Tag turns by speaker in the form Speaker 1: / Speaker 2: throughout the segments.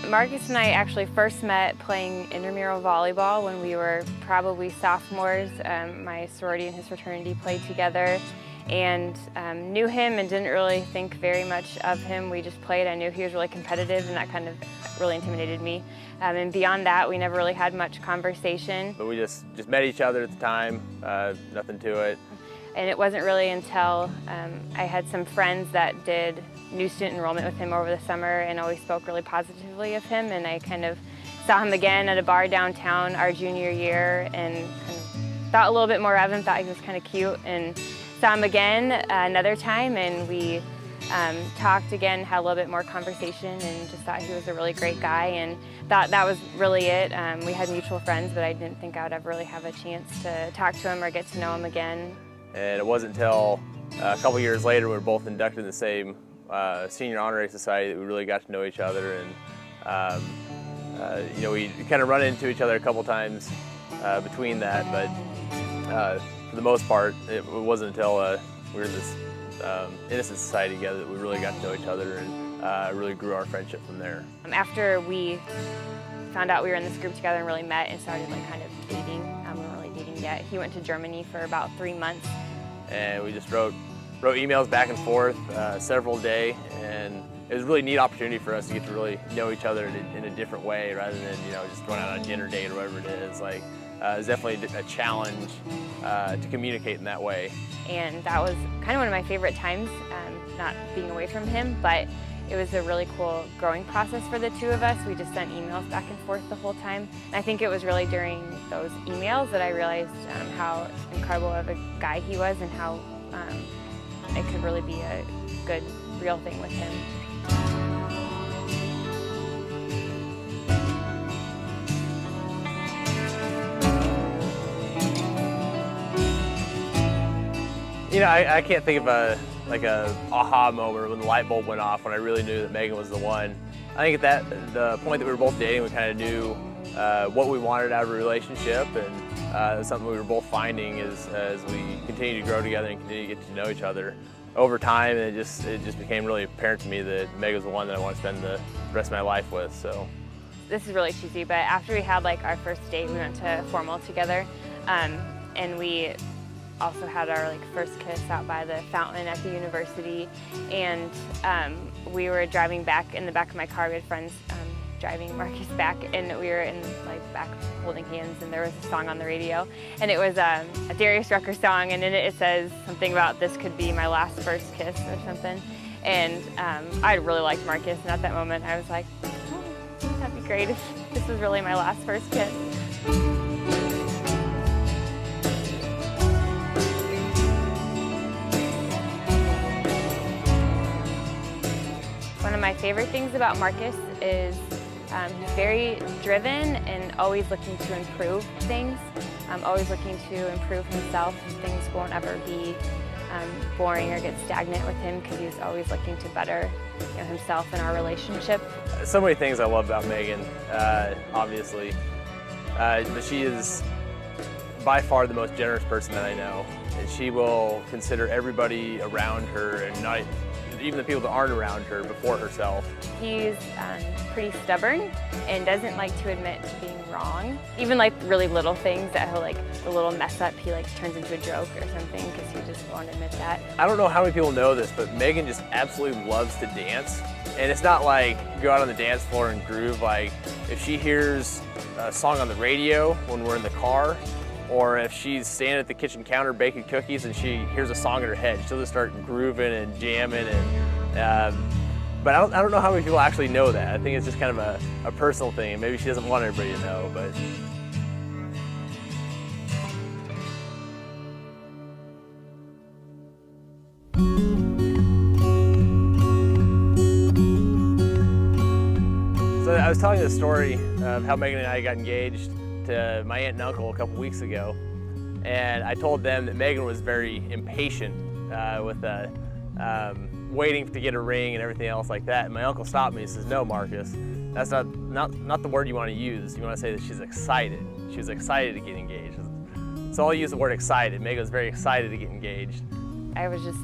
Speaker 1: Marcus and I actually first met playing intramural volleyball when we were probably sophomores. My sorority and his fraternity played together, and knew him and didn't really think very much of him. We just played. I knew he was really competitive, and that kind of really intimidated me. And beyond that, we never really had much conversation.
Speaker 2: But we just met each other at the time, nothing to it.
Speaker 1: And it wasn't really until I had some friends that did new student enrollment with him over the summer and always spoke really positively of him, and I kind of saw him again at a bar downtown our junior year and kind of thought a little bit more of him, thought he was kind of cute, and saw him again another time, and we talked again, had a little bit more conversation, and just thought he was a really great guy, and thought that was really it. We had mutual friends, but I didn't think I would ever really have a chance to talk to him or get to know him again.
Speaker 2: And it wasn't until a couple years later we were both inducted in the same senior honorary society that we really got to know each other, and you know, we kind of run into each other a couple times between that, but for the most part it wasn't until we were in this innocent society together that we really got to know each other, and really grew our friendship from there.
Speaker 1: After we found out we were in this group together and really met and started like kind of dating, we weren't really dating yet. He went to Germany for about 3 months.
Speaker 2: And we just wrote emails back and forth several a day, and it was a really neat opportunity for us to get to really know each other in a different way rather than, you know, just going out on a dinner date or whatever it is. Like, it was definitely a challenge to communicate in that way.
Speaker 1: And that was kind of one of my favorite times, not being away from him, but it was a really cool growing process for the two of us. We just sent emails back and forth the whole time. And I think it was really during those emails that I realized how incredible of a guy he was, and how it could really be a good, real thing with him.
Speaker 2: You know, I can't think of a aha moment when the light bulb went off when I really knew that Megan was the one. I think at the point that we were both dating, we kind of knew what we wanted out of a relationship, and something we were both finding as we continue to grow together and continue to get to know each other over time. And it just became really apparent to me that Megan was the one that I want to spend the rest of my life with. So
Speaker 1: this is really cheesy, but after we had like our first date, we went to formal together, and we also had our first kiss out by the fountain at the university, and we were driving back in the back of my car. We had friends driving Marcus back, and we were in back holding hands, and there was a song on the radio, and it was a Darius Rucker song, and in it says something about this could be my last first kiss or something. And I really liked Marcus, and at that moment I was like, oh, that'd be great if this was really my last first kiss. One of my favorite things about Marcus is he's very driven and always looking to improve things, always looking to improve himself. Things won't ever be boring or get stagnant with him, because he's always looking to better, you know, himself and our relationship.
Speaker 2: So many things I love about Megan, obviously, but she is by far the most generous person that I know, and she will consider everybody around her, and not even the people that aren't around her, before herself.
Speaker 1: He's pretty stubborn and doesn't like to admit to being wrong. Even really little things that he'll a little mess up, he turns into a joke or something, because he just won't admit that.
Speaker 2: I don't know how many people know this, but Megan just absolutely loves to dance. And it's not like go out on the dance floor and groove. Like, if she hears a song on the radio when we're in the car, or if she's standing at the kitchen counter baking cookies and she hears a song in her head, she'll just start grooving and jamming. And but I don't know how many people actually know that. I think it's just kind of a personal thing, and maybe she doesn't want everybody to know. But so I was telling you the story of how Megan and I got engaged to my aunt and uncle a couple weeks ago, and I told them that Megan was very impatient with waiting to get a ring and everything else like that. And my uncle stopped me and says, "No, Marcus, that's not the word you want to use. You want to say that she's excited. She was excited to get engaged." So I'll use the word excited. Megan was very excited to get engaged.
Speaker 1: I was just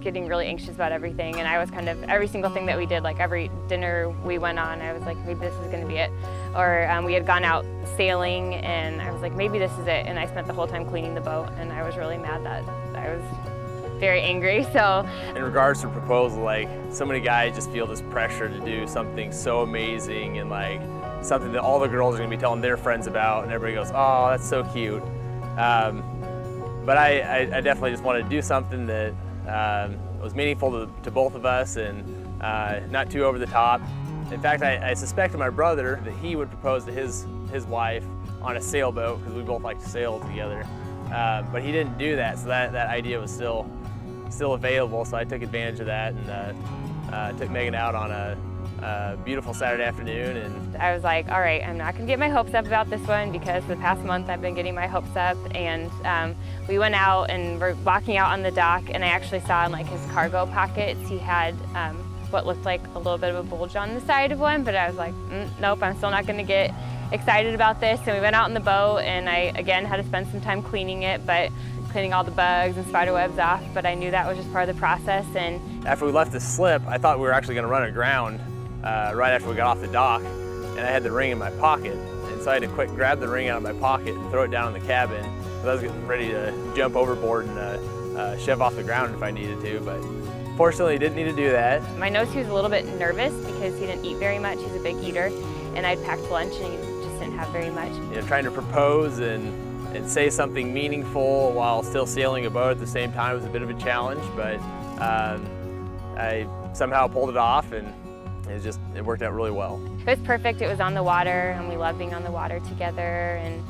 Speaker 1: getting really anxious about everything, and I was kind of, every single thing that we did, like every dinner we went on, I was like, maybe this is going to be it. Or we had gone out sailing, and I was like, maybe this is it, and I spent the whole time cleaning the boat, and I was really mad that I was very angry. So
Speaker 2: in regards to proposal, like, so many guys just feel this pressure to do something so amazing and like something that all the girls are going to be telling their friends about, and everybody goes, oh, that's so cute. But I definitely just wanted to do something that was meaningful to both of us and not too over the top. In fact, I suspected my brother that he would propose to his wife on a sailboat, because we both like to sail together. But he didn't do that, so that idea was still available. So I took advantage of that and took Megan out on a beautiful Saturday afternoon. And
Speaker 1: I was like, all right, I'm not gonna get my hopes up about this one, because for the past month I've been getting my hopes up. And we went out and we're walking out on the dock, and I actually saw in like his cargo pockets, he had what looked like a little bit of a bulge on the side of one, but I was like, nope, I'm still not gonna get excited about this. And we went out in the boat, and I again had to spend some time cleaning it, but cleaning all the bugs and spider webs off, but I knew that was just part of the process. And
Speaker 2: after we left the slip, I thought we were actually gonna run aground right after we got off the dock, and I had the ring in my pocket. And so I had to quick grab the ring out of my pocket and throw it down in the cabin, because I was getting ready to jump overboard and shove off the ground if I needed to, but fortunately didn't need to do that.
Speaker 1: My nose, he was a little bit nervous because he didn't eat very much. He's a big eater, and I'd packed lunch and he just didn't have very much.
Speaker 2: You know, trying to propose and say something meaningful while still sailing a boat at the same time was a bit of a challenge, but I somehow pulled it off, and it worked out really well.
Speaker 1: It was perfect. It was on the water, and we love being on the water together and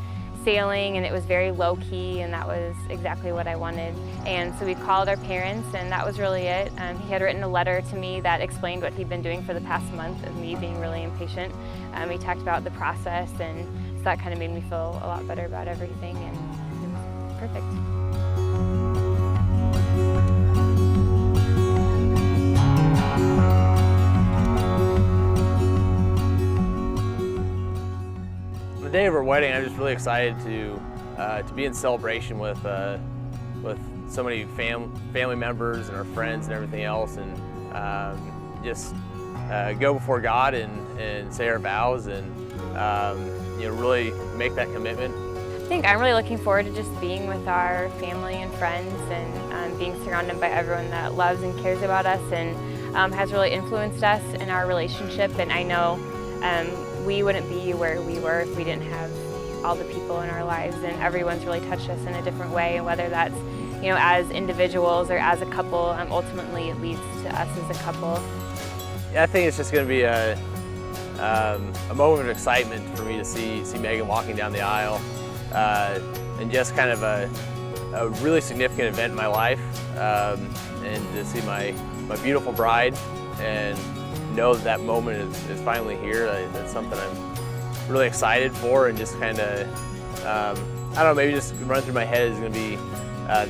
Speaker 1: sailing, and it was very low-key, and that was exactly what I wanted. And so we called our parents, and that was really it. He had written a letter to me that explained what he'd been doing for the past month of me being really impatient. We talked about the process, and so that kind of made me feel a lot better about everything, and it was perfect.
Speaker 2: The day of our wedding, I'm just really excited to be in celebration with so many family members and our friends and everything else, and just go before God and say our vows, and you know, really make that commitment.
Speaker 1: I think I'm really looking forward to just being with our family and friends, and being surrounded by everyone that loves and cares about us, and has really influenced us in our relationship. And I know we wouldn't be where we were if we didn't have all the people in our lives, and everyone's really touched us in a different way, and whether that's, you know, as individuals or as a couple, ultimately it leads to us as a couple.
Speaker 2: Yeah, I think it's just going to be a moment of excitement for me to see Megan walking down the aisle, and just kind of a really significant event in my life, and to see my beautiful bride and know that moment is finally here. That's something I'm really excited for, and just kind of, I don't know, maybe just run through my head is going to be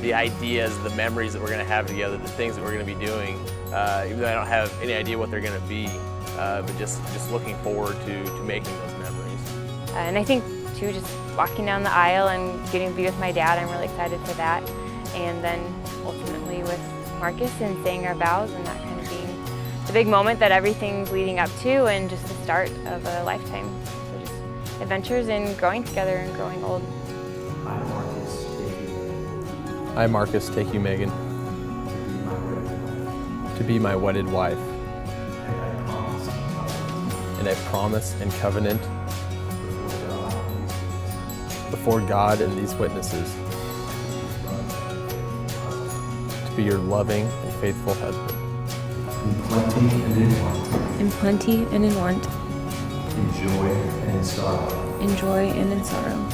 Speaker 2: the ideas, the memories that we're going to have together, the things that we're going to be doing, even though I don't have any idea what they're going to be, but just looking forward to making those memories.
Speaker 1: And I think too, just walking down the aisle and getting to be with my dad, I'm really excited for that. And then ultimately with Marcus and saying our vows, and that kind of being the big moment that everything's leading up to, and just the start of a lifetime. So just adventures and growing together and growing old.
Speaker 2: I, Marcus, take you, Megan, to be my wedded wife. And I promise and covenant before God and these witnesses to be your loving and faithful husband.
Speaker 3: In plenty and in want.
Speaker 4: In plenty and in want.
Speaker 3: In joy and in sorrow.
Speaker 4: In joy and in sorrow.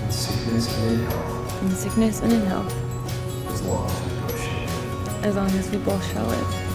Speaker 3: In sickness and in health.
Speaker 4: In sickness and in health.
Speaker 3: As long as we both shall live.
Speaker 4: As long as we both shall live.